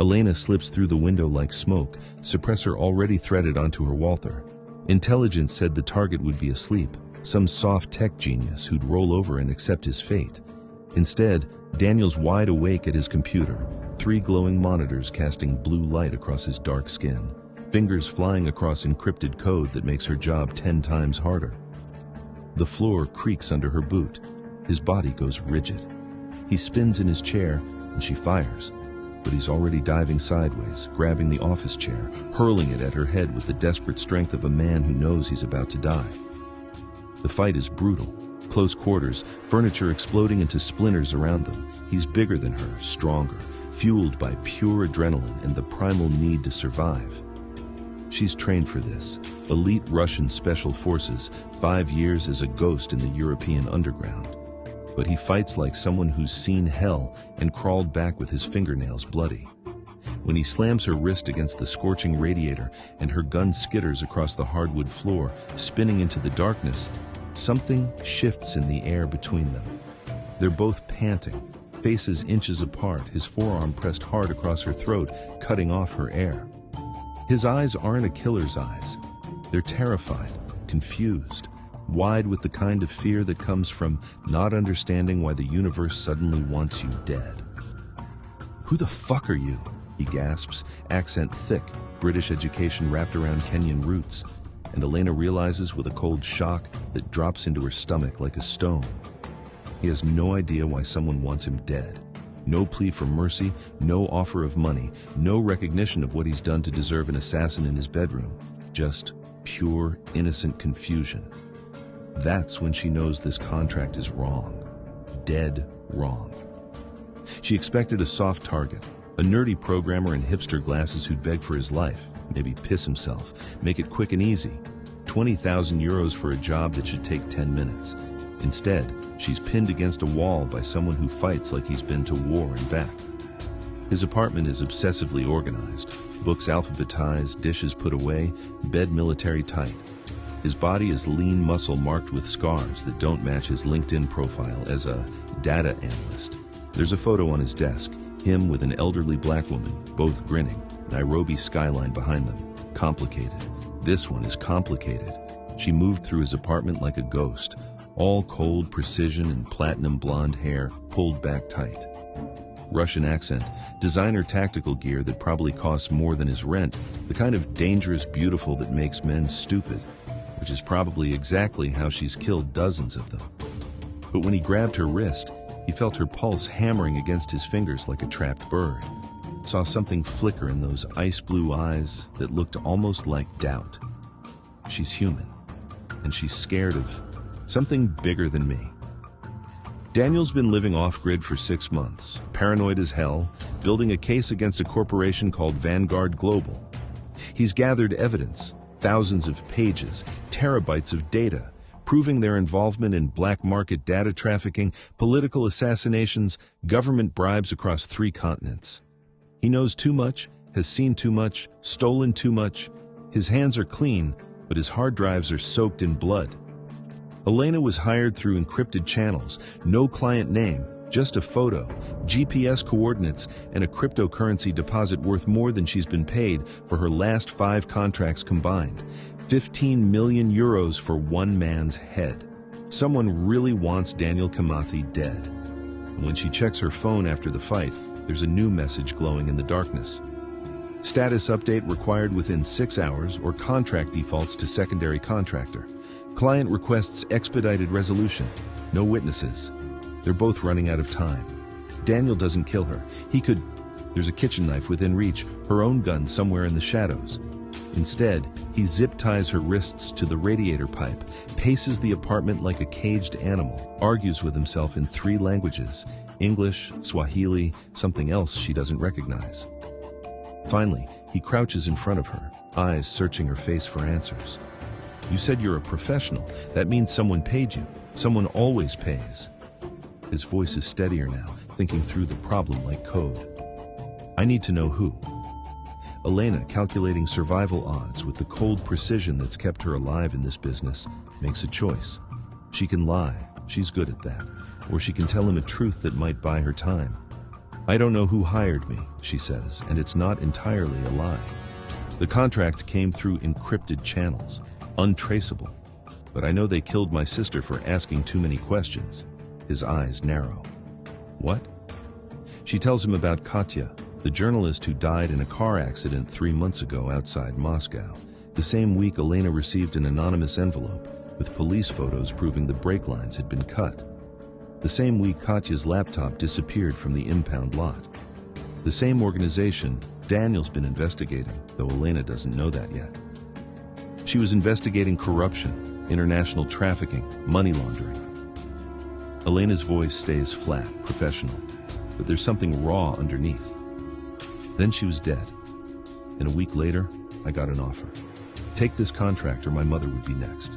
Elena slips through the window like smoke, suppressor already threaded onto her Walther. Intelligence said the target would be asleep, some soft tech genius who'd roll over and accept his fate. Instead, Daniel's wide awake at his computer, 3 glowing monitors casting blue light across his dark skin, fingers flying across encrypted code that makes her job 10 times harder. The floor creaks under her boot. His body goes rigid. He spins in his chair, and she fires. But he's already diving sideways, grabbing the office chair, hurling it at her head with the desperate strength of a man who knows he's about to die. The fight is brutal. Close quarters, furniture exploding into splinters around them. He's bigger than her, stronger, fueled by pure adrenaline and the primal need to survive. She's trained for this. Elite Russian special forces, 5 years as a ghost in the European underground. But he fights like someone who's seen hell and crawled back with his fingernails bloody. When he slams her wrist against the scorching radiator and her gun skitters across the hardwood floor, spinning into the darkness, something shifts in the air between them. They're both panting, faces inches apart, his forearm pressed hard across her throat, cutting off her air. His eyes aren't a killer's eyes. They're terrified, confused, wide with the kind of fear that comes from not understanding why the universe suddenly wants you dead. "Who the fuck are you?" he gasps, accent thick, British education wrapped around Kenyan roots, and Elena realizes with a cold shock that drops into her stomach like a stone. He has no idea why someone wants him dead. No plea for mercy, no offer of money, no recognition of what he's done to deserve an assassin in his bedroom. Just pure, innocent confusion. That's when she knows this contract is wrong. Dead wrong. She expected a soft target, a nerdy programmer in hipster glasses who'd beg for his life, maybe piss himself, make it quick and easy. 20,000 euros for a job that should take 10 minutes. Instead, she's pinned against a wall by someone who fights like he's been to war and back. His apartment is obsessively organized, books alphabetized, dishes put away, bed military tight. His body is lean muscle marked with scars that don't match his LinkedIn profile as a data analyst. There's a photo on his desk, him with an elderly black woman, both grinning, Nairobi skyline behind them. Complicated. This one is complicated. She moved through his apartment like a ghost, all cold precision and platinum blonde hair pulled back tight. Russian accent, designer tactical gear that probably costs more than his rent, the kind of dangerous beautiful that makes men stupid, which is probably exactly how she's killed dozens of them. But when he grabbed her wrist, he felt her pulse hammering against his fingers like a trapped bird. Saw something flicker in those ice blue eyes that looked almost like doubt. She's human, and she's scared of something bigger than me. Daniel's been living off-grid for 6 months, paranoid as hell, building a case against a corporation called Vanguard Global. He's gathered evidence, thousands of pages, terabytes of data, proving their involvement in black market data trafficking, political assassinations, government bribes across 3 continents. He knows too much, has seen too much, stolen too much. His hands are clean, but his hard drives are soaked in blood. Elena was hired through encrypted channels, no client name, just a photo, GPS coordinates, and a cryptocurrency deposit worth more than she's been paid for her last 5 contracts combined. 15 million euros for one man's head. Someone really wants Daniel Kimathi dead. And when she checks her phone after the fight, there's a new message glowing in the darkness. Status update required within 6 hours or contract defaults to secondary contractor. Client requests expedited resolution. No witnesses. They're both running out of time. Daniel doesn't kill her. He could. There's a kitchen knife within reach, her own gun somewhere in the shadows. Instead, he zip ties her wrists to the radiator pipe, paces the apartment like a caged animal, argues with himself in 3 languages, English, Swahili, something else she doesn't recognize. Finally, he crouches in front of her, eyes searching her face for answers. "You said you're a professional. That means someone paid you. Someone always pays." His voice is steadier now, thinking through the problem like code. "I need to know who." Elena, calculating survival odds with the cold precision that's kept her alive in this business, makes a choice. She can lie, she's good at that, or she can tell him a truth that might buy her time. I don't know who hired me, she says, and it's not entirely a lie. The contract came through encrypted channels, untraceable. But I know they killed my sister for asking too many questions. His eyes narrow. What? She tells him about Katya, the journalist who died in a car accident 3 months ago outside Moscow. The same week, Elena received an anonymous envelope with police photos proving the brake lines had been cut. The same week, Katya's laptop disappeared from the impound lot. The same organization Daniel's been investigating, though Elena doesn't know that yet. She was investigating corruption, international trafficking, money laundering. Elena's voice stays flat, professional, but there's something raw underneath. Then she was dead, and a week later, I got an offer. Take this contract or my mother would be next.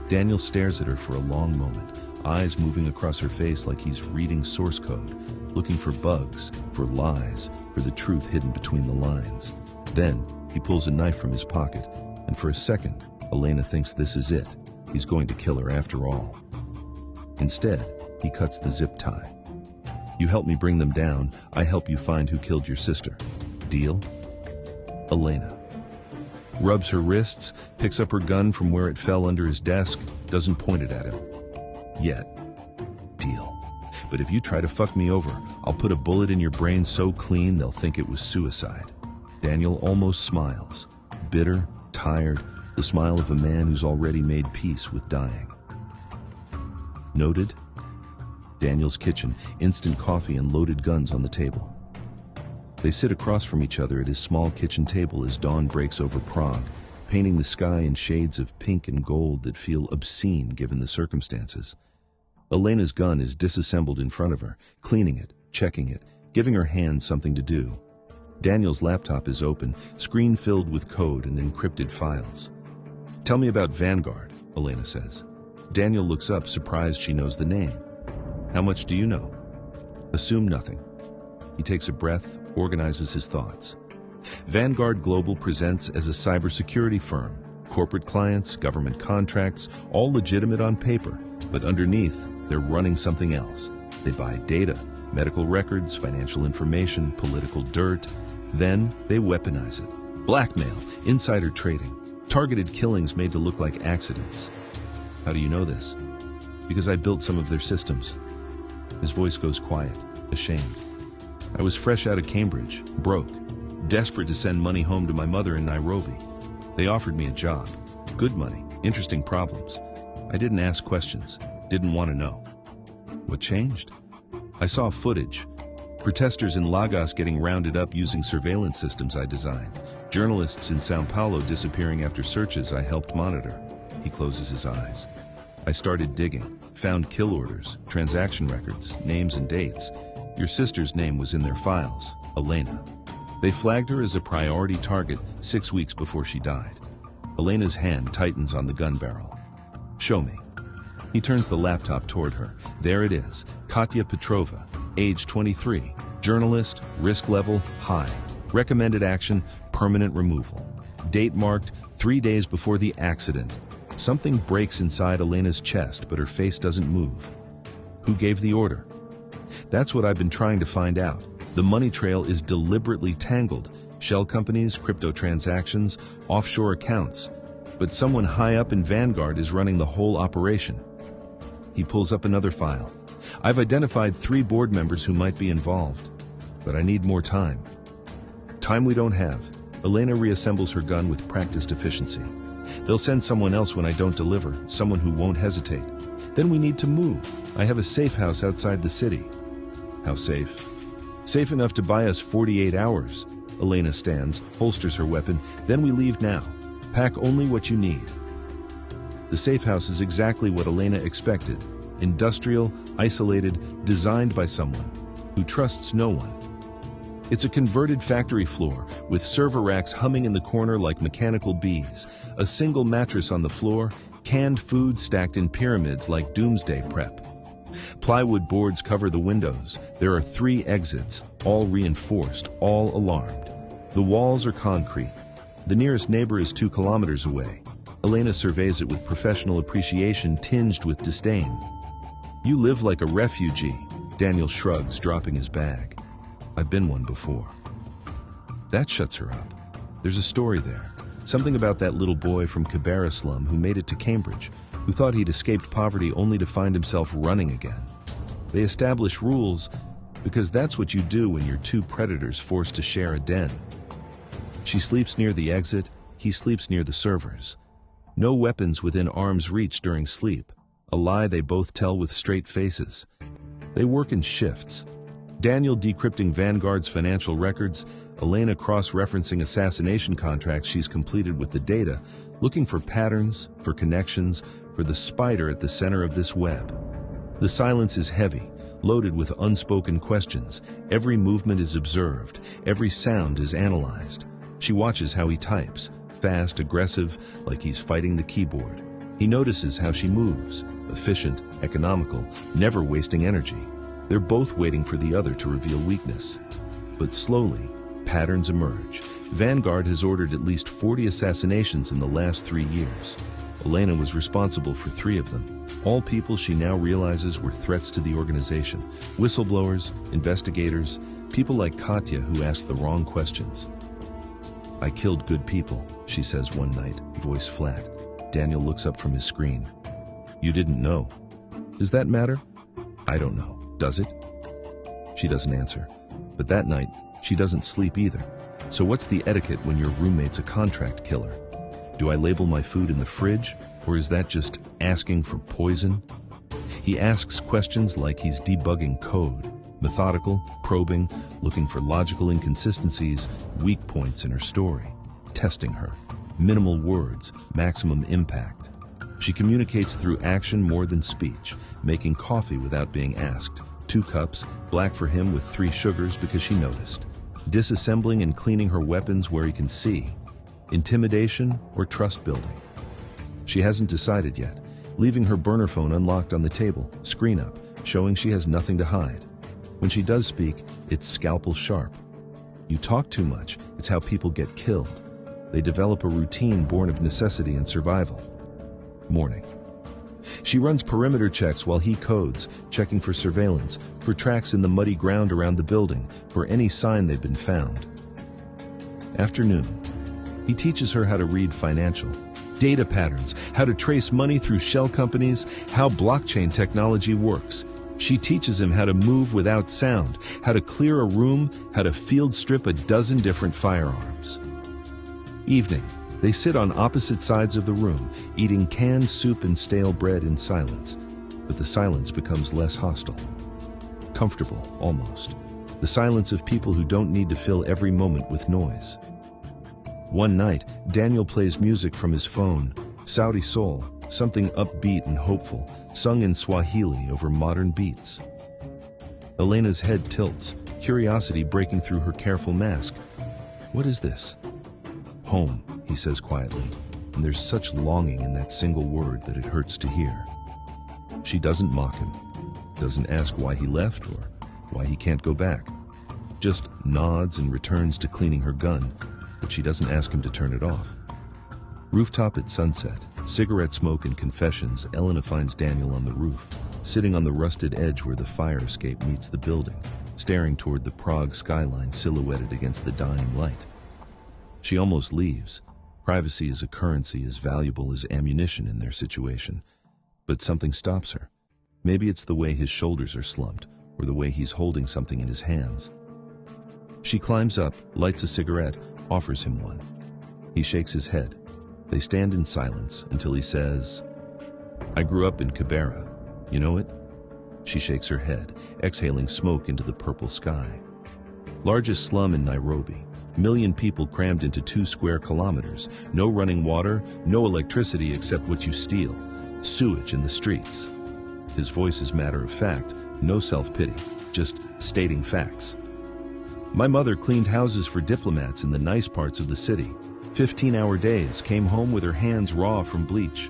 Daniel stares at her for a long moment, eyes moving across her face like he's reading source code, looking for bugs, for lies, for the truth hidden between the lines. Then, he pulls a knife from his pocket, and for a second, Elena thinks this is it. He's going to kill her after all. Instead, he cuts the zip tie. You help me bring them down, I help you find who killed your sister. Deal? Elena rubs her wrists, picks up her gun from where it fell under his desk, doesn't point it at him. Yet. Deal. But if you try to fuck me over, I'll put a bullet in your brain so clean they'll think it was suicide. Daniel almost smiles. Bitter, tired, the smile of a man who's already made peace with dying. Noted? Daniel's kitchen, instant coffee and loaded guns on the table. They sit across from each other at his small kitchen table as dawn breaks over Prague, painting the sky in shades of pink and gold that feel obscene given the circumstances. Elena's gun is disassembled in front of her, cleaning it, checking it, giving her hands something to do. Daniel's laptop is open, screen filled with code and encrypted files. Tell me about Vanguard, Elena says. Daniel looks up, surprised she knows the name. How much do you know? Assume nothing. He takes a breath, organizes his thoughts. Vanguard Global presents as a cybersecurity firm. Corporate clients, government contracts, all legitimate on paper, but underneath, they're running something else. They buy data, medical records, financial information, political dirt. Then they weaponize it. Blackmail, insider trading, targeted killings made to look like accidents. How do you know this? Because I built some of their systems. His voice goes quiet, ashamed. I was fresh out of Cambridge, broke, desperate to send money home to my mother in Nairobi. They offered me a job, good money, interesting problems. I didn't ask questions, didn't want to know. What changed? I saw footage. Protesters in Lagos getting rounded up using surveillance systems I designed. Journalists in Sao Paulo disappearing after searches I helped monitor. He closes his eyes. I started digging, found kill orders, transaction records, names and dates. Your sister's name was in their files, Elena. They flagged her as a priority target 6 weeks before she died. Elena's hand tightens on the gun barrel. Show me. He turns the laptop toward her. There it is, Katya Petrova, age 23, journalist, risk level, high. Recommended action, permanent removal. Date marked 3 days before the accident. Something breaks inside Elena's chest, but her face doesn't move. Who gave the order? That's what I've been trying to find out. The money trail is deliberately tangled. Shell companies, crypto transactions, offshore accounts. But someone high up in Vanguard is running the whole operation. He pulls up another file. I've identified 3 board members who might be involved, but I need more time. Time we don't have. Elena reassembles her gun with practiced efficiency. They'll send someone else when I don't deliver, someone who won't hesitate. Then we need to move. I have a safe house outside the city. How safe? Safe enough to buy us 48 hours. Elena stands, holsters her weapon. Then we leave now. Pack only what you need. The safe house is exactly what Elena expected. Industrial, isolated, designed by someone who trusts no one. It's a converted factory floor with server racks humming in the corner like mechanical bees, a single mattress on the floor, canned food stacked in pyramids like doomsday prep. Plywood boards cover the windows. There are 3 exits, all reinforced, all alarmed. The walls are concrete. The nearest neighbor is 2 kilometers away. Elena surveys it with professional appreciation tinged with disdain. You live like a refugee. Daniel shrugs, dropping his bag. I've been one before. That shuts her up. There's a story there. Something about that little boy from Kibera slum who made it to Cambridge, who thought he'd escaped poverty only to find himself running again. They establish rules because that's what you do when you're two predators forced to share a den. She sleeps near the exit, he sleeps near the servers. No weapons within arm's reach during sleep, a lie they both tell with straight faces. They work in shifts. Daniel decrypting Vanguard's financial records, Elena cross-referencing assassination contracts she's completed with the data, looking for patterns, for connections, for the spider at the center of this web. The silence is heavy, loaded with unspoken questions. Every movement is observed, every sound is analyzed. She watches how he types, fast, aggressive, like he's fighting the keyboard. He notices how she moves, efficient, economical, never wasting energy. They're both waiting for the other to reveal weakness. But slowly, patterns emerge. Vanguard has ordered at least 40 assassinations in the last 3 years. Elena was responsible for 3 of them. All people she now realizes were threats to the organization. Whistleblowers, investigators, people like Katya who asked the wrong questions. I killed good people, she says one night, voice flat. Daniel looks up from his screen. You didn't know. Does that matter? I don't know. Does it? She doesn't answer. But that night, she doesn't sleep either. So what's the etiquette when your roommate's a contract killer? Do I label my food in the fridge, or is that just asking for poison? He asks questions like he's debugging code, methodical, probing, looking for logical inconsistencies, weak points in her story, testing her. Minimal words, maximum impact. She communicates through action more than speech, making coffee without being asked. 2 cups, black for him with 3 sugars because she noticed. Disassembling and cleaning her weapons where he can see. Intimidation or trust building. She hasn't decided yet, leaving her burner phone unlocked on the table, screen up, showing she has nothing to hide. When she does speak, it's scalpel sharp. You talk too much, it's how people get killed. They develop a routine born of necessity and survival. Morning. She runs perimeter checks while he codes, checking for surveillance, for tracks in the muddy ground around the building, for any sign they've been found. Afternoon. He teaches her how to read financial, data patterns, how to trace money through shell companies, how blockchain technology works. She teaches him how to move without sound, how to clear a room, how to field strip a dozen different firearms. Evening. They sit on opposite sides of the room, eating canned soup and stale bread in silence. But the silence becomes less hostile. Comfortable, almost. The silence of people who don't need to fill every moment with noise. One night, Daniel plays music from his phone, Saudi soul, something upbeat and hopeful, sung in Swahili over modern beats. Elena's head tilts, curiosity breaking through her careful mask. What is this? Home, he says quietly, and there's such longing in that single word that it hurts to hear. She doesn't mock him, doesn't ask why he left or why he can't go back. Just nods and returns to cleaning her gun, but she doesn't ask him to turn it off. Rooftop at sunset, cigarette smoke and confessions, Elena finds Daniel on the roof, sitting on the rusted edge where the fire escape meets the building, staring toward the Prague skyline silhouetted against the dying light. She almost leaves. Privacy is a currency as valuable as ammunition in their situation. But something stops her. Maybe it's the way his shoulders are slumped, or the way he's holding something in his hands. She climbs up, lights a cigarette, offers him one. He shakes his head. They stand in silence until he says, I grew up in Kibera. You know it? She shakes her head, exhaling smoke into the purple sky. Largest slum in Nairobi. 1 million people crammed into 2 square kilometers. No running water, no electricity except what you steal. Sewage in the streets. His voice is matter of fact, no self-pity, just stating facts. My mother cleaned houses for diplomats in the nice parts of the city. 15-hour days, came home with her hands raw from bleach.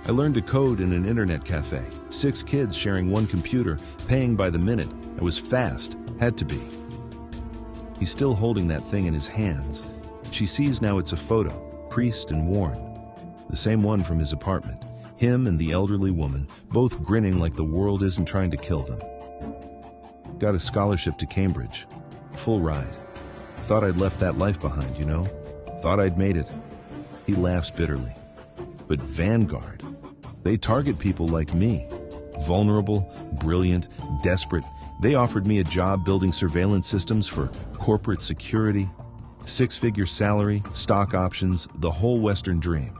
I learned to code in an internet cafe. 6 kids sharing 1 computer, paying by the minute. I was fast, had to be. He's still holding that thing in his hands. She sees now it's a photo, creased and worn. The same one from his apartment. Him and the elderly woman, both grinning like the world isn't trying to kill them. Got a scholarship to Cambridge. Full ride. Thought I'd left that life behind, you know? Thought I'd made it. He laughs bitterly. But Vanguard, they target people like me. Vulnerable, brilliant, desperate. They offered me a job building surveillance systems for corporate security, six-figure salary, stock options, the whole Western dream.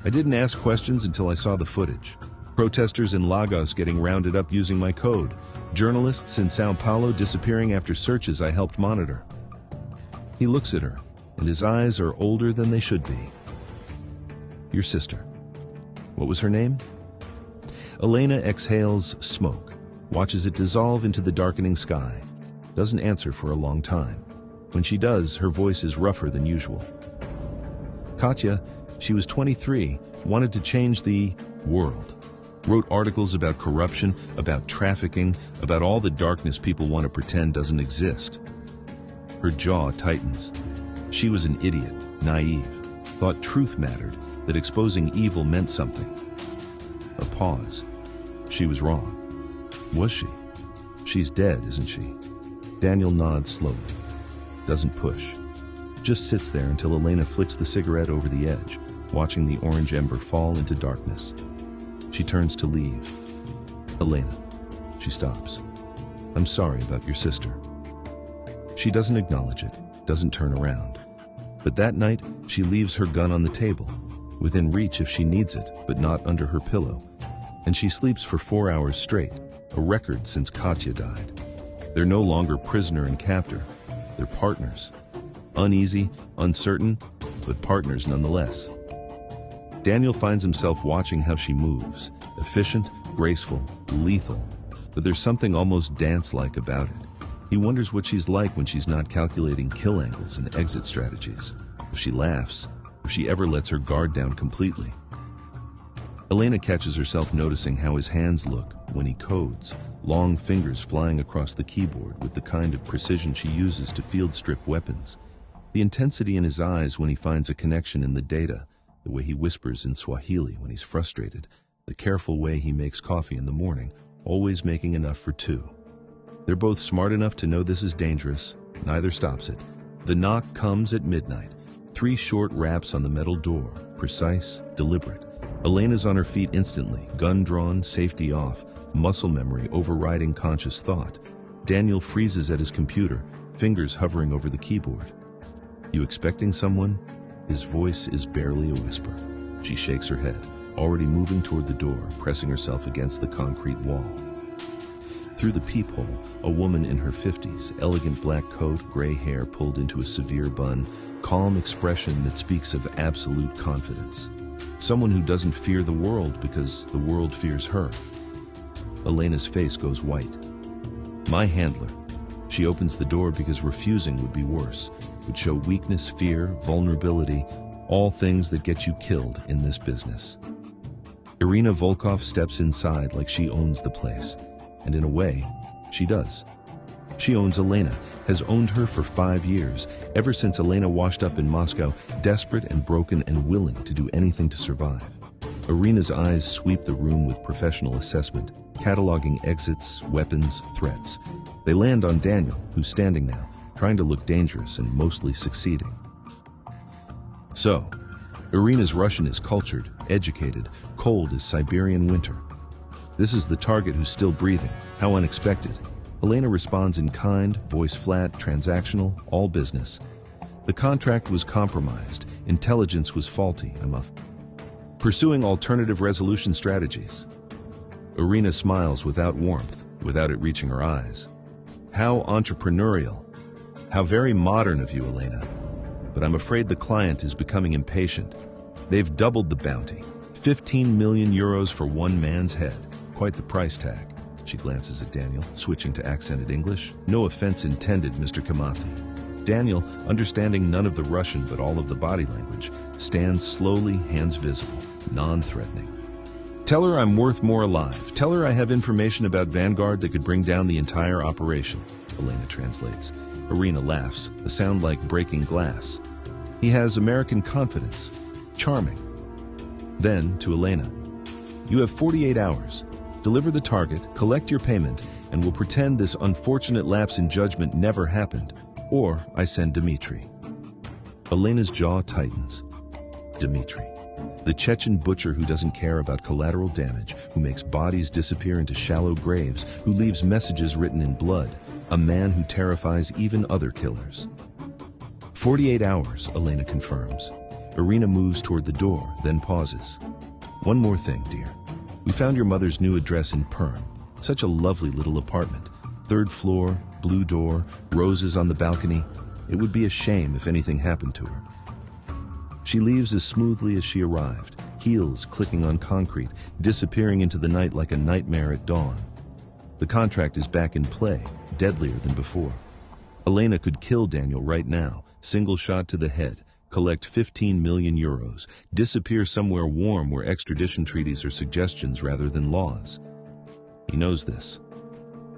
I didn't ask questions until I saw the footage. Protesters in Lagos getting rounded up using my code. Journalists in Sao Paulo disappearing after searches I helped monitor. He looks at her, and his eyes are older than they should be. Your sister. What was her name? Elena exhales smoke, watches it dissolve into the darkening sky. Doesn't answer for a long time. When she does, her voice is rougher than usual. Katya, she was 23, wanted to change the world. Wrote articles about corruption, about trafficking, about all the darkness people want to pretend doesn't exist. Her jaw tightens. She was an idiot, naive, thought truth mattered, that exposing evil meant something. A pause. She was wrong. Was she? She's dead, isn't she? Daniel nods slowly. Doesn't push. Just sits there until Elena flicks the cigarette over the edge, watching the orange ember fall into darkness. She turns to leave. Elena. She stops. I'm sorry about your sister. She doesn't acknowledge it, doesn't turn around. But that night, she leaves her gun on the table, within reach if she needs it, but not under her pillow. And she sleeps for 4 hours straight, a record since Katya died. They're no longer prisoner and captor. They're partners. Uneasy, uncertain, but partners nonetheless. Daniel finds himself watching how she moves, efficient, graceful, lethal, but there's something almost dance-like about it. He wonders what she's like when she's not calculating kill angles and exit strategies, if she laughs, if she ever lets her guard down completely. Elena catches herself noticing how his hands look when he codes, long fingers flying across the keyboard with the kind of precision she uses to field strip weapons. The intensity in his eyes when he finds a connection in the data, the way he whispers in Swahili when he's frustrated, the careful way he makes coffee in the morning, always making enough for two. They're both smart enough to know this is dangerous. Neither stops it. The knock comes at midnight. 3 short raps on the metal door, precise, deliberate. Elena's on her feet instantly, gun drawn, safety off, muscle memory overriding conscious thought. Daniel freezes at his computer, fingers hovering over the keyboard. You expecting someone? His voice is barely a whisper. She shakes her head, already moving toward the door, pressing herself against the concrete wall. Through the peephole, a woman in her 50s, elegant black coat, gray hair pulled into a severe bun, calm expression that speaks of absolute confidence. Someone who doesn't fear the world because the world fears her. Elena's face goes white. My handler. She opens the door because refusing would be worse, would show weakness, fear, vulnerability, all things that get you killed in this business. Irina Volkov steps inside like she owns the place, and in a way, she does. She owns Elena, has owned her for 5 years, ever since Elena washed up in Moscow, desperate and broken and willing to do anything to survive. Irina's eyes sweep the room with professional assessment, cataloging exits, weapons, threats. They land on Daniel, who's standing now, trying to look dangerous and mostly succeeding. So, Irina's Russian is cultured, educated, cold as Siberian winter. This is the target who's still breathing. How unexpected. Elena responds in kind, voice flat, transactional, all business. The contract was compromised. Intelligence was faulty. I'm pursuing alternative resolution strategies. Irina smiles without warmth, without it reaching her eyes. How entrepreneurial. How very modern of you, Elena. But I'm afraid the client is becoming impatient. They've doubled the bounty. 15 million euros for one man's head. Quite the price tag. She glances at Daniel, switching to accented English. No offense intended, Mr. Kamathi. Daniel, understanding none of the Russian but all of the body language, stands slowly, hands visible, non-threatening. Tell her I'm worth more alive. Tell her I have information about Vanguard that could bring down the entire operation, Elena translates. Irina laughs, a sound like breaking glass. He has American confidence. Charming. Then, to Elena, you have 48 hours. Deliver the target, collect your payment, and we'll pretend this unfortunate lapse in judgment never happened, or I send Dmitri. Elena's jaw tightens. Dmitri. The Chechen butcher who doesn't care about collateral damage, who makes bodies disappear into shallow graves, who leaves messages written in blood, a man who terrifies even other killers. 48 hours, Elena confirms. Irina moves toward the door, then pauses. One more thing, dear. We found your mother's new address in Perm. Such a lovely little apartment. 3rd floor, blue door, roses on the balcony. It would be a shame if anything happened to her. She leaves as smoothly as she arrived, heels clicking on concrete, disappearing into the night like a nightmare at dawn. The contract is back in play, deadlier than before. Elena could kill Daniel right now, single shot to the head, collect 15 million euros, disappear somewhere warm where extradition treaties are suggestions rather than laws. He knows this.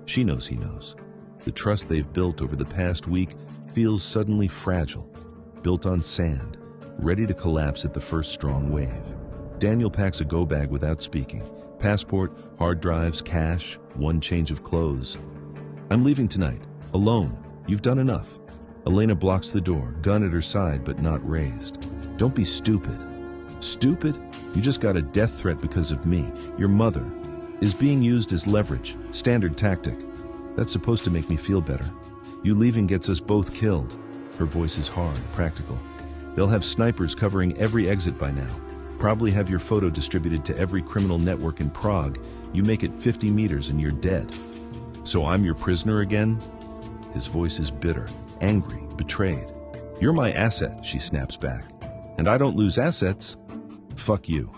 She knows he knows. The trust they've built over the past week feels suddenly fragile, built on sand, ready to collapse at the first strong wave. Daniel packs a go bag without speaking. Passport, hard drives, cash, one change of clothes. I'm leaving tonight, alone. You've done enough. Elena blocks the door, gun at her side but not raised. Don't be stupid. Stupid? You just got a death threat because of me. Your mother is being used as leverage, standard tactic. That's supposed to make me feel better. You leaving gets us both killed. Her voice is hard, practical. They'll have snipers covering every exit by now. Probably have your photo distributed to every criminal network in Prague. You make it 50 meters and you're dead. So I'm your prisoner again? His voice is bitter, angry, betrayed. You're my asset, she snaps back. And I don't lose assets. Fuck you.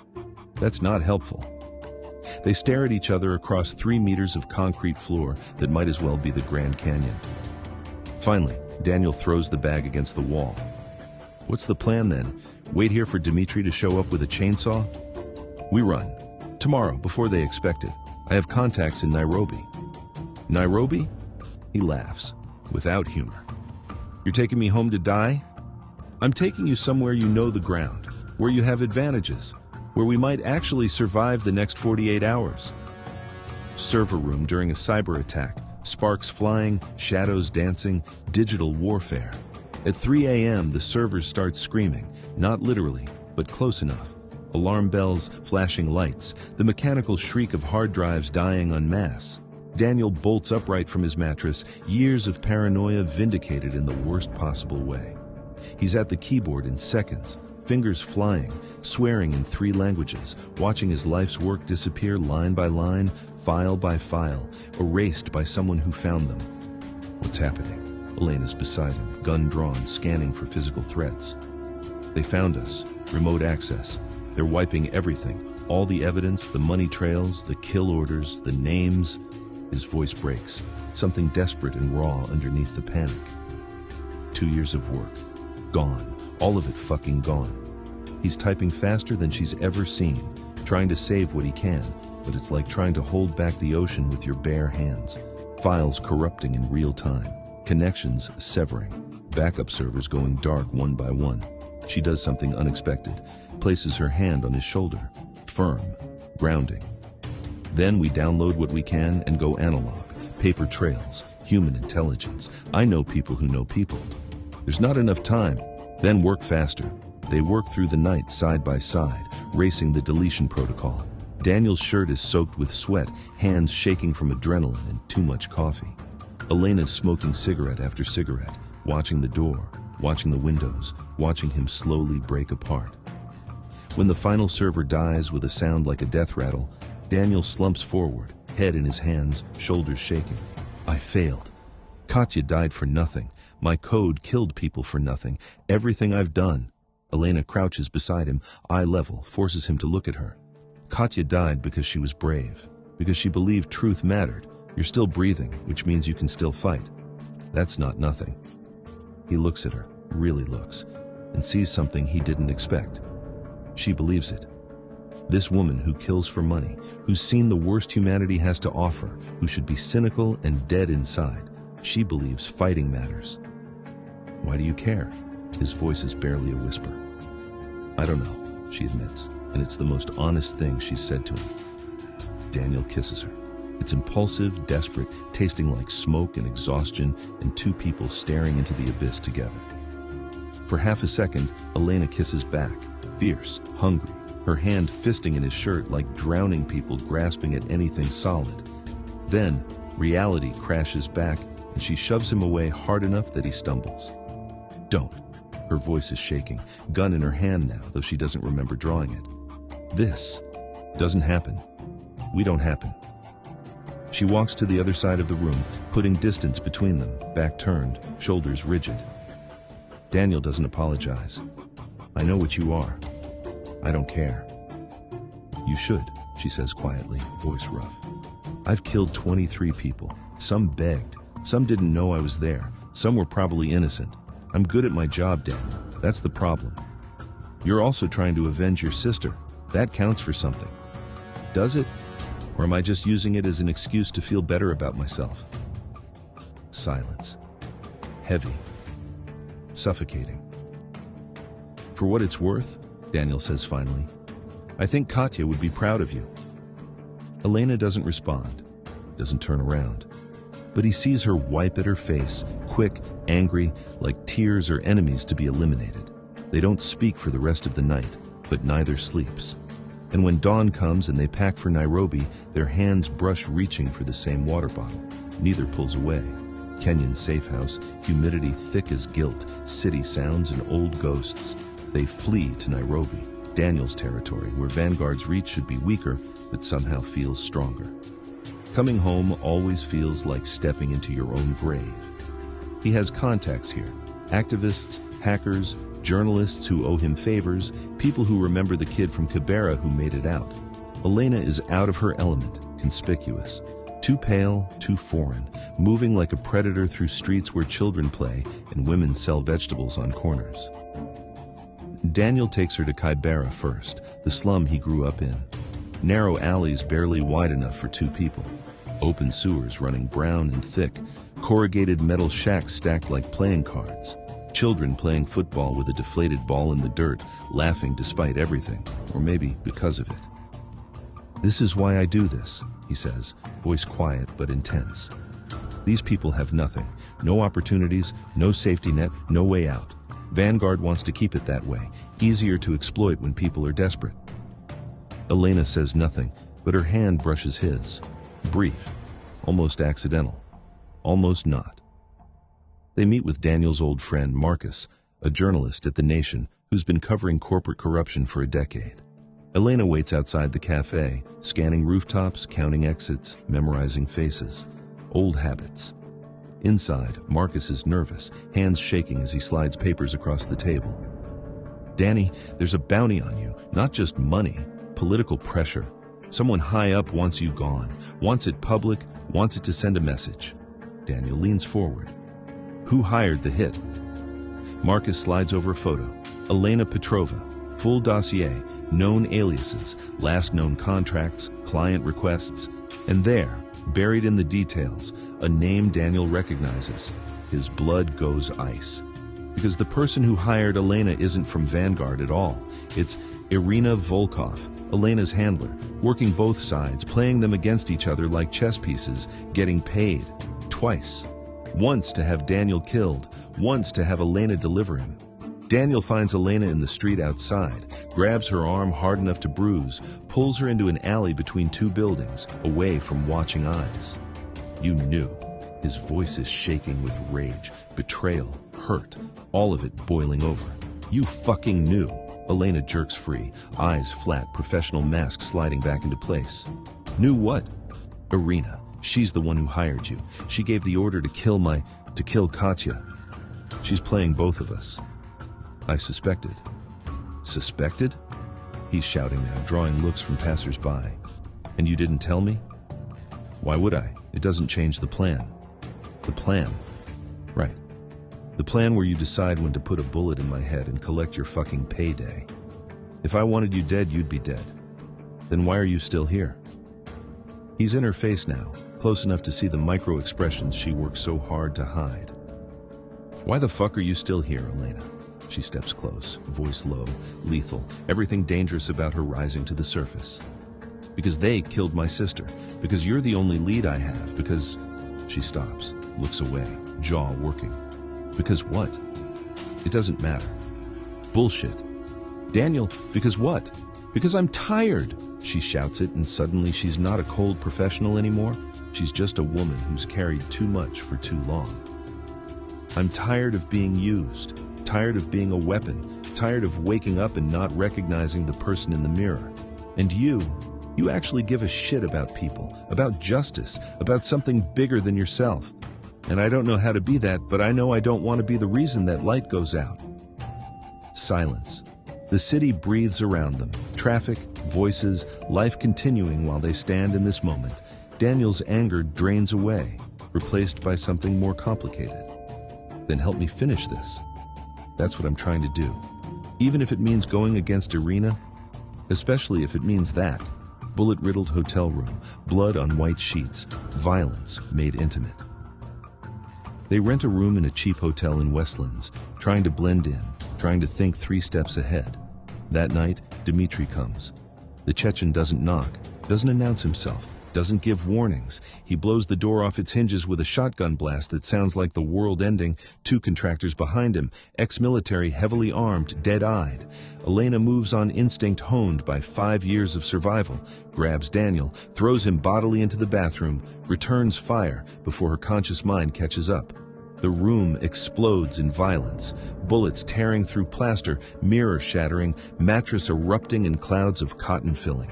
That's not helpful. They stare at each other across 3 meters of concrete floor that might as well be the Grand Canyon. Finally, Daniel throws the bag against the wall. What's the plan then? Wait here for Dmitri to show up with a chainsaw? We run. Tomorrow, before they expect it. I have contacts in Nairobi. Nairobi? He laughs, without humor. You're taking me home to die? I'm taking you somewhere you know the ground, where you have advantages, where we might actually survive the next 48 hours. Server room during a cyber attack, sparks flying, shadows dancing, digital warfare. At 3 a.m., the servers start screaming, not literally, but close enough. Alarm bells, flashing lights, the mechanical shriek of hard drives dying en masse. Daniel bolts upright from his mattress, years of paranoia vindicated in the worst possible way. He's at the keyboard in seconds, fingers flying, swearing in 3 languages, watching his life's work disappear line by line, file by file, erased by someone who found them. What's happening? Elena's beside him, gun drawn, scanning for physical threats. They found us. Remote access. They're wiping everything. All the evidence, the money trails, the kill orders, the names. His voice breaks. Something desperate and raw underneath the panic. 2 years of work. Gone. All of it fucking gone. He's typing faster than she's ever seen, trying to save what he can, but it's like trying to hold back the ocean with your bare hands. Files corrupting in real time. Connections severing. Backup servers going dark one by one. She does something unexpected. Places her hand on his shoulder. Firm. Grounding. Then we download what we can and go analog. Paper trails. Human intelligence. I know people who know people. There's not enough time. Then work faster. They work through the night side by side, racing the deletion protocol. Daniel's shirt is soaked with sweat, hands shaking from adrenaline and too much coffee. Elena's smoking cigarette after cigarette, watching the door, watching the windows, watching him slowly break apart. When the final server dies with a sound like a death rattle, Daniel slumps forward, head in his hands, shoulders shaking. I failed. Katya died for nothing. My code killed people for nothing. Everything I've done. Elena crouches beside him, eye level, forces him to look at her. Katya died because she was brave, because she believed truth mattered. You're still breathing, which means you can still fight. That's not nothing. He looks at her, really looks, and sees something he didn't expect. She believes it. This woman who kills for money, who's seen the worst humanity has to offer, who should be cynical and dead inside, she believes fighting matters. Why do you care? His voice is barely a whisper. I don't know, she admits, and it's the most honest thing she's said to him. Daniel kisses her. It's impulsive, desperate, tasting like smoke and exhaustion, and two people staring into the abyss together. For half a second, Elena kisses back, fierce, hungry, her hand fisting in his shirt like drowning people grasping at anything solid. Then, reality crashes back, and she shoves him away hard enough that he stumbles. Don't. Her voice is shaking, gun in her hand now, though she doesn't remember drawing it. This doesn't happen. We don't happen. She walks to the other side of the room, putting distance between them, back turned, shoulders rigid. Daniel doesn't apologize. I know what you are. I don't care. You should, she says quietly, voice rough. I've killed 23 people. Some begged. Some didn't know I was there. Some were probably innocent. I'm good at my job, Daniel. That's the problem. You're also trying to avenge your sister. That counts for something. Does it? Or am I just using it as an excuse to feel better about myself? Silence. Heavy. Suffocating. For what it's worth, Daniel says finally, I think Katya would be proud of you. Elena doesn't respond, doesn't turn around, but he sees her wipe at her face, quick, angry, like tears are enemies to be eliminated. They don't speak for the rest of the night, but neither sleeps. And when dawn comes and they pack for Nairobi, their hands brush reaching for the same water bottle. Neither pulls away. Kenyan safe house, humidity thick as guilt, city sounds and old ghosts. They flee to Nairobi, Daniel's territory, where Vanguard's reach should be weaker, but somehow feels stronger. Coming home always feels like stepping into your own grave. He has contacts here, activists, hackers, journalists who owe him favors, people who remember the kid from Kibera who made it out. Elena is out of her element, conspicuous. Too pale, too foreign, moving like a predator through streets where children play and women sell vegetables on corners. Daniel takes her to Kibera first, the slum he grew up in. Narrow alleys barely wide enough for two people. Open sewers running brown and thick, corrugated metal shacks stacked like playing cards. Children playing football with a deflated ball in the dirt, laughing despite everything, or maybe because of it. This is why I do this, he says, voice quiet but intense. These people have nothing, no opportunities, no safety net, no way out. Vanguard wants to keep it that way, easier to exploit when people are desperate. Elena says nothing, but her hand brushes his. Brief, almost accidental, almost not. They meet with Daniel's old friend, Marcus, a journalist at The Nation who's been covering corporate corruption for a decade. Elena waits outside the cafe, scanning rooftops, counting exits, memorizing faces. Old habits. Inside, Marcus is nervous, hands shaking as he slides papers across the table. Danny, there's a bounty on you, not just money, political pressure. Someone high up wants you gone, wants it public, wants it to send a message. Daniel leans forward. Who hired the hit? Marcus slides over a photo. Elena Petrova, full dossier, known aliases, last known contracts, client requests, and there, buried in the details, a name Daniel recognizes. His blood goes ice. Because the person who hired Elena isn't from Vanguard at all. It's Irina Volkov, Elena's handler, working both sides, playing them against each other like chess pieces, getting paid. Twice. Once to have Daniel killed, once to have Elena deliver him. Daniel finds Elena in the street outside, grabs her arm hard enough to bruise, pulls her into an alley between two buildings, away from watching eyes. You knew. His voice is shaking with rage, betrayal, hurt, all of it boiling over. You fucking knew. Elena jerks free, eyes flat, professional mask sliding back into place. Knew what? Irina. She's the one who hired you. She gave the order to kill Katya. She's playing both of us. I suspected. Suspected? He's shouting now, drawing looks from passers-by. And you didn't tell me? Why would I? It doesn't change the plan. The plan. Right. The plan where you decide when to put a bullet in my head and collect your fucking payday. If I wanted you dead, you'd be dead. Then why are you still here? He's in her face now, close enough to see the micro-expressions she worked so hard to hide. Why the fuck are you still here, Elena? She steps close, voice low, lethal, everything dangerous about her rising to the surface. Because they killed my sister. Because you're the only lead I have. Because... She stops, looks away, jaw working. Because what? It doesn't matter. Bullshit. Daniel, because what? Because I'm tired. She shouts it, and suddenly she's not a cold professional anymore. She's just a woman who's carried too much for too long. I'm tired of being used, tired of being a weapon, tired of waking up and not recognizing the person in the mirror. And you actually give a shit about people, about justice, about something bigger than yourself. And I don't know how to be that, but I know I don't want to be the reason that light goes out. Silence. The city breathes around them. Traffic, voices, life continuing while they stand in this moment. Daniel's anger drains away, replaced by something more complicated. Then help me finish this. That's what I'm trying to do. Even if it means going against Elena, especially if it means that. Bullet-riddled hotel room, blood on white sheets, violence made intimate. They rent a room in a cheap hotel in Westlands, trying to blend in, trying to think 3 steps ahead. That night, Dmitri comes. The Chechen doesn't knock, doesn't announce himself, doesn't give warnings. He blows the door off its hinges with a shotgun blast that sounds like the world ending. 2 contractors behind him, ex-military, heavily armed, dead-eyed. Elena moves on instinct honed by 5 years of survival, grabs Daniel, throws him bodily into the bathroom, returns fire before her conscious mind catches up. The room explodes in violence, bullets tearing through plaster, mirror shattering, mattress erupting in clouds of cotton filling.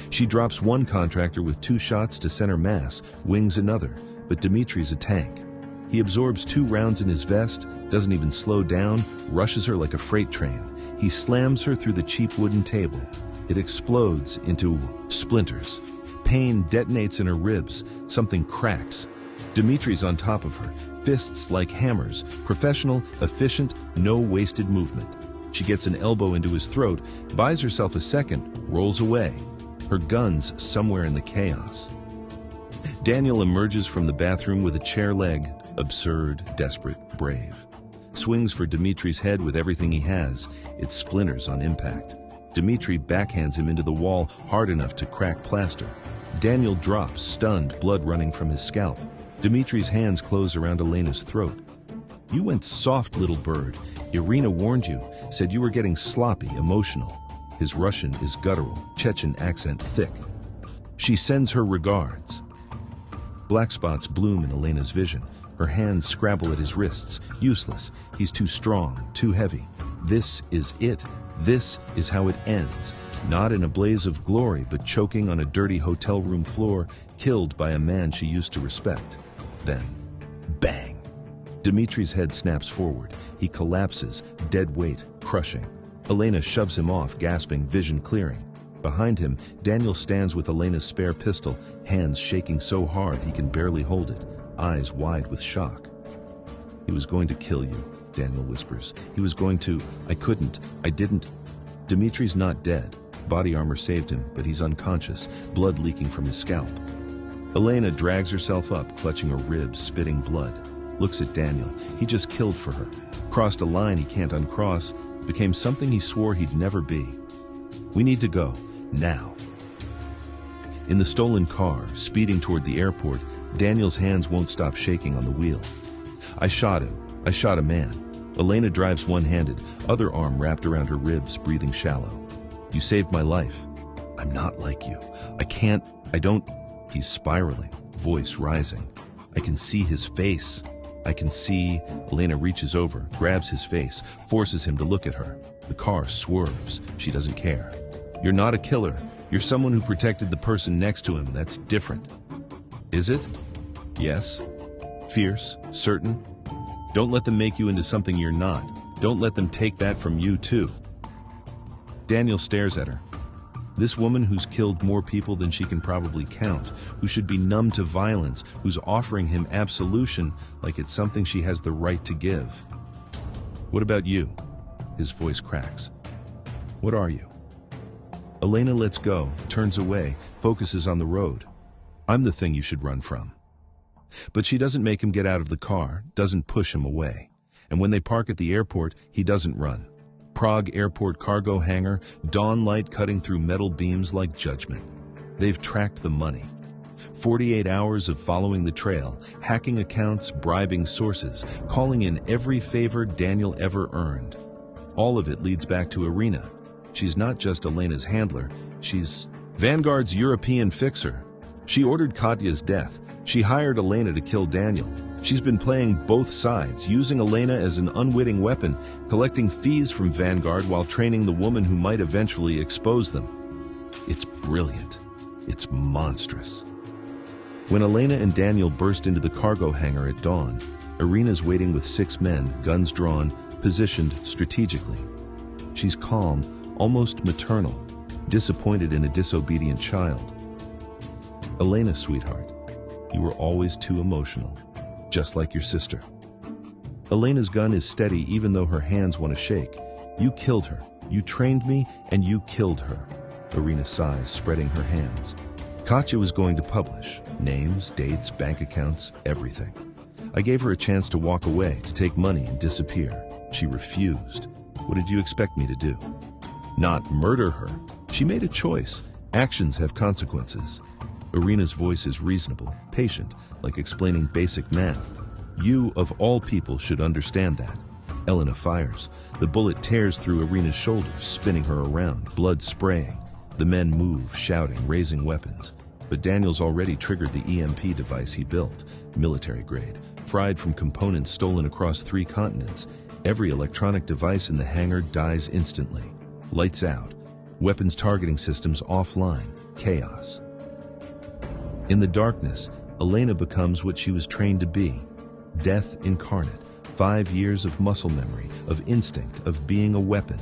She drops one contractor with 2 shots to center mass, wings another, but Dmitri's a tank. He absorbs 2 rounds in his vest, doesn't even slow down, rushes her like a freight train. He slams her through the cheap wooden table. It explodes into splinters. Pain detonates in her ribs. Something cracks. Dmitri's on top of her, fists like hammers, professional, efficient, no wasted movement. She gets an elbow into his throat, buys herself a second, rolls away. Her gun's somewhere in the chaos. Daniel emerges from the bathroom with a chair leg, absurd, desperate, brave. Swings for Dmitri's head with everything he has. It splinters on impact. Dmitri backhands him into the wall hard enough to crack plaster. Daniel drops, stunned, blood running from his scalp. Dmitri's hands close around Elena's throat. You went soft, little bird. Irina warned you, said you were getting sloppy, emotional. His Russian is guttural, Chechen accent thick. She sends her regards. Black spots bloom in Elena's vision. Her hands scrabble at his wrists. Useless. He's too strong, too heavy. This is it. This is how it ends. Not in a blaze of glory, but choking on a dirty hotel room floor, killed by a man she used to respect. Then, bang! Dmitri's head snaps forward. He collapses, dead weight, crushing. Elena shoves him off, gasping, vision clearing. Behind him, Daniel stands with Elena's spare pistol, hands shaking so hard he can barely hold it, eyes wide with shock. He was going to kill you, Daniel whispers. He was going to... I couldn't. I didn't. Dmitri's not dead. Body armor saved him, but he's unconscious, blood leaking from his scalp. Elena drags herself up, clutching her ribs, spitting blood. Looks at Daniel. He just killed for her. Crossed a line he can't uncross. Became something he swore he'd never be. We need to go, now. In the stolen car, speeding toward the airport, Daniel's hands won't stop shaking on the wheel. I shot him. I shot a man. Elena drives one-handed, other arm wrapped around her ribs, breathing shallow. You saved my life. I'm not like you. I don't... He's spiraling, voice rising. I can see his face. I can see... Elena reaches over, grabs his face, forces him to look at her. The car swerves. She doesn't care. You're not a killer. You're someone who protected the person next to him. That's different. Is it? Yes. Fierce, certain. Don't let them make you into something you're not. Don't let them take that from you, too. Daniel stares at her. This woman who's killed more people than she can probably count, who should be numb to violence, who's offering him absolution like it's something she has the right to give. What about you? His voice cracks. What are you? Elena lets go, turns away, focuses on the road. I'm the thing you should run from. But she doesn't make him get out of the car, doesn't push him away. And when they park at the airport, he doesn't run. Prague airport cargo hangar, dawn light cutting through metal beams like judgment. They've tracked the money. 48 hours of following the trail, hacking accounts, bribing sources, calling in every favor Daniel ever earned. All of it leads back to Elena. She's not just Elena's handler, she's Vanguard's European fixer. She ordered Katya's death. She hired Elena to kill Daniel. She's been playing both sides, using Elena as an unwitting weapon, collecting fees from Vanguard while training the woman who might eventually expose them. It's brilliant. It's monstrous. When Elena and Daniel burst into the cargo hangar at dawn, Elena's waiting with 6 men, guns drawn, positioned strategically. She's calm, almost maternal, disappointed in a disobedient child. Elena, sweetheart, you were always too emotional, just like your sister. Elena's gun is steady even though her hands want to shake. You killed her. You trained me, and you killed her. Elena sighs, spreading her hands. Katya was going to publish. Names, dates, bank accounts, everything. I gave her a chance to walk away, to take money and disappear. She refused. What did you expect me to do? Not murder her. She made a choice. Actions have consequences. Elena's voice is reasonable, patient, like explaining basic math. You, of all people, should understand that. Elena fires. The bullet tears through Elena's shoulders, spinning her around, blood spraying. The men move, shouting, raising weapons. But Daniel's already triggered the EMP device he built, military grade, fried from components stolen across 3 continents. Every electronic device in the hangar dies instantly. Lights out. Weapons targeting systems offline. Chaos. In the darkness, Elena becomes what she was trained to be. Death incarnate. 5 years of muscle memory, of instinct, of being a weapon.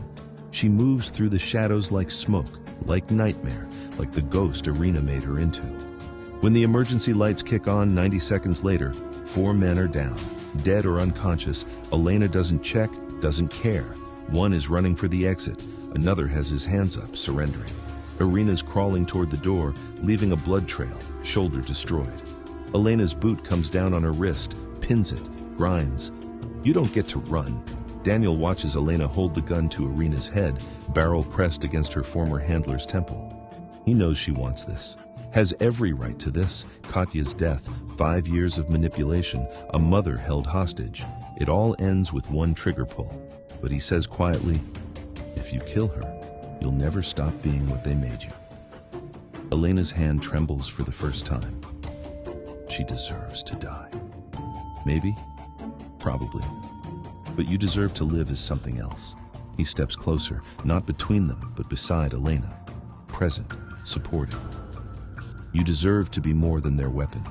She moves through the shadows like smoke, like nightmare, like the ghost Elena made her into. When the emergency lights kick on 90 seconds later, 4 men are down, dead or unconscious. Elena doesn't check, doesn't care. One is running for the exit. Another has his hands up, surrendering. Elena's crawling toward the door, leaving a blood trail, shoulder destroyed. Elena's boot comes down on her wrist, pins it, grinds. You don't get to run. Daniel watches Elena hold the gun to Elena's head, barrel pressed against her former handler's temple. He knows she wants this, has every right to this. Katya's death, 5 years of manipulation, a mother held hostage. It all ends with one trigger pull. But he says quietly, if you kill her, you'll never stop being what they made you. Elena's hand trembles for the first time. She deserves to die. Maybe, probably. But you deserve to live as something else. He steps closer, not between them, but beside Elena. Present, supporting. You deserve to be more than their weapon.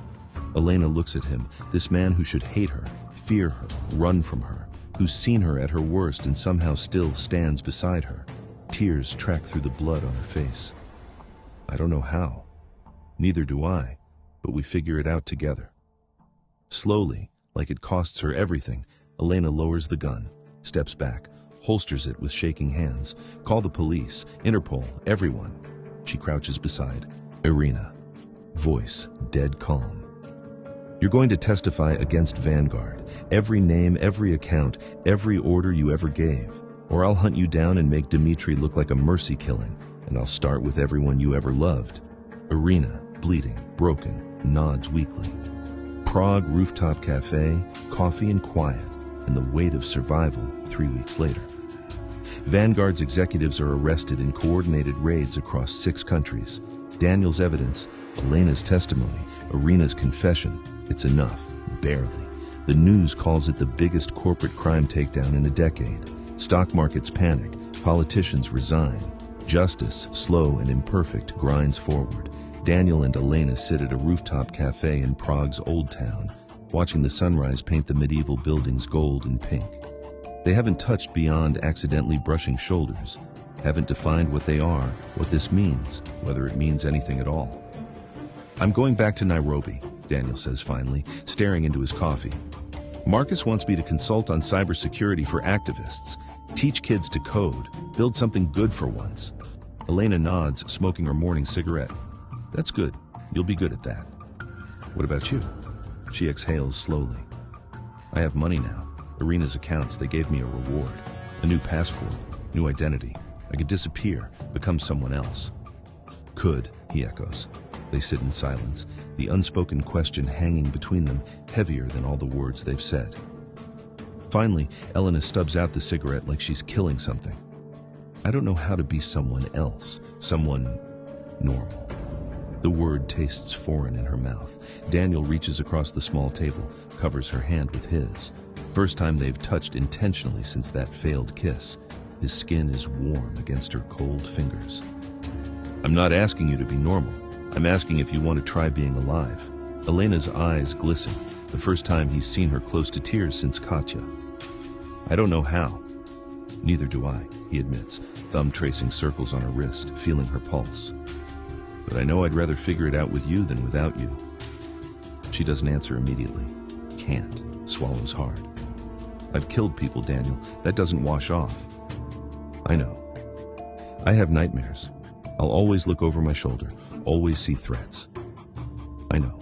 Elena looks at him, this man who should hate her, fear her, run from her, who's seen her at her worst and somehow still stands beside her. Tears track through the blood on her face. I don't know how. Neither do I, but we figure it out together. Slowly, like it costs her everything, Elena lowers the gun, steps back, holsters it with shaking hands. Call the police, Interpol, everyone. She crouches beside Elena, voice dead calm. You're going to testify against Vanguard, every name, every account, every order you ever gave. Or I'll hunt you down and make Dmitri look like a mercy killing, and I'll start with everyone you ever loved. Elena, bleeding, broken, nods weakly. Prague rooftop cafe, coffee and quiet, and the weight of survival 3 weeks later. Vanguard's executives are arrested in coordinated raids across 6 countries. Daniel's evidence, Elena's testimony, Elena's confession, it's enough, barely. The news calls it the biggest corporate crime takedown in a decade. Stock markets panic, politicians resign. Justice, slow and imperfect, grinds forward. Daniel and Elena sit at a rooftop cafe in Prague's Old Town, watching the sunrise paint the medieval buildings gold and pink. They haven't touched beyond accidentally brushing shoulders, haven't defined what they are, what this means, whether it means anything at all. I'm going back to Nairobi, Daniel says finally, staring into his coffee. Marcus wants me to consult on cybersecurity for activists, teach kids to code, build something good for once. Elena nods, smoking her morning cigarette. That's good. You'll be good at that. What about you? She exhales slowly. I have money now. Elena's accounts, they gave me a reward. A new passport, new identity. I could disappear, become someone else. Could, he echoes. They sit in silence, the unspoken question hanging between them, heavier than all the words they've said. Finally, Elena stubs out the cigarette like she's killing something. I don't know how to be someone else, someone normal. The word tastes foreign in her mouth. Daniel reaches across the small table, covers her hand with his. First time they've touched intentionally since that failed kiss. His skin is warm against her cold fingers. I'm not asking you to be normal. I'm asking if you want to try being alive. Elena's eyes glisten, the first time he's seen her close to tears since Katya. I don't know how. Neither do I, he admits, thumb tracing circles on her wrist, feeling her pulse. But I know I'd rather figure it out with you than without you. She doesn't answer immediately. Can't. Swallows hard. I've killed people, Daniel. That doesn't wash off. I know. I have nightmares. I'll always look over my shoulder, always see threats. I know.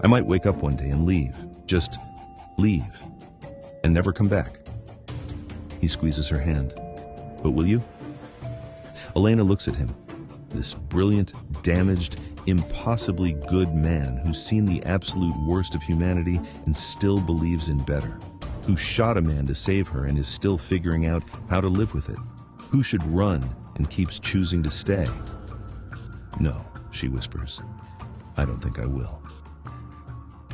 I might wake up one day and leave. Just leave. And never come back. He squeezes her hand. But will you? Elena looks at him. This brilliant, damaged, impossibly good man who's seen the absolute worst of humanity and still believes in better. Who shot a man to save her and is still figuring out how to live with it. Who should run and keeps choosing to stay. No, she whispers. I don't think I will.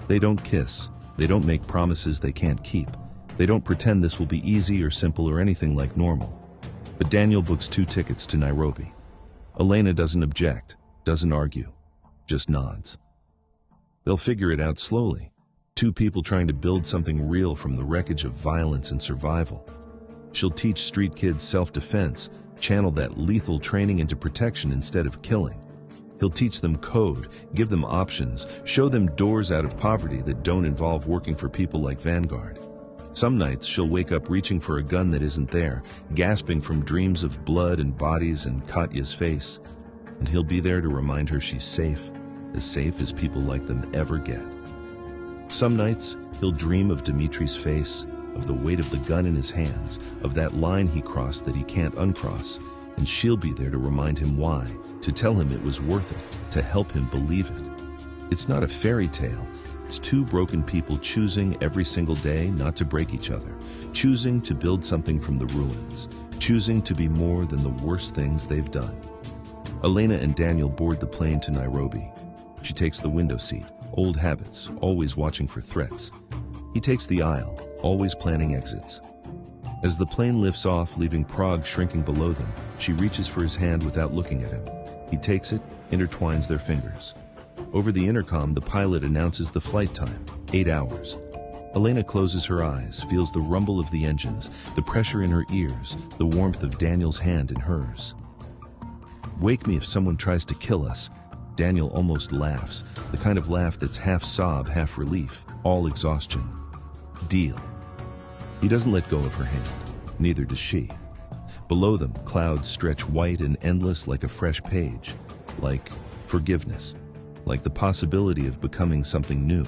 They don't kiss. They don't make promises they can't keep. They don't pretend this will be easy or simple or anything like normal. But Daniel books 2 tickets to Nairobi. Elena doesn't object, doesn't argue, just nods. They'll figure it out slowly. 2 people trying to build something real from the wreckage of violence and survival. She'll teach street kids self-defense, channel that lethal training into protection instead of killing. He'll teach them code, give them options, show them doors out of poverty that don't involve working for people like Vanguard. Some nights she'll wake up reaching for a gun that isn't there, gasping from dreams of blood and bodies and Katya's face. And he'll be there to remind her she's safe as people like them ever get. Some nights he'll dream of Dimitri's face, of the weight of the gun in his hands, of that line he crossed that he can't uncross, and she'll be there to remind him why, to tell him it was worth it, to help him believe it. It's not a fairy tale. It's 2 broken people choosing every single day not to break each other, choosing to build something from the ruins, choosing to be more than the worst things they've done. Elena and Daniel board the plane to Nairobi. She takes the window seat, old habits, always watching for threats. He takes the aisle, always planning exits. As the plane lifts off, leaving Prague shrinking below them, she reaches for his hand without looking at him. He takes it, intertwines their fingers. Over the intercom, the pilot announces the flight time, 8 hours. Elena closes her eyes, feels the rumble of the engines, the pressure in her ears, the warmth of Daniel's hand in hers. Wake me if someone tries to kill us. Daniel almost laughs, the kind of laugh that's half sob, half relief, all exhaustion. Deal. He doesn't let go of her hand, neither does she. Below them, clouds stretch white and endless like a fresh page, like forgiveness, like the possibility of becoming something new.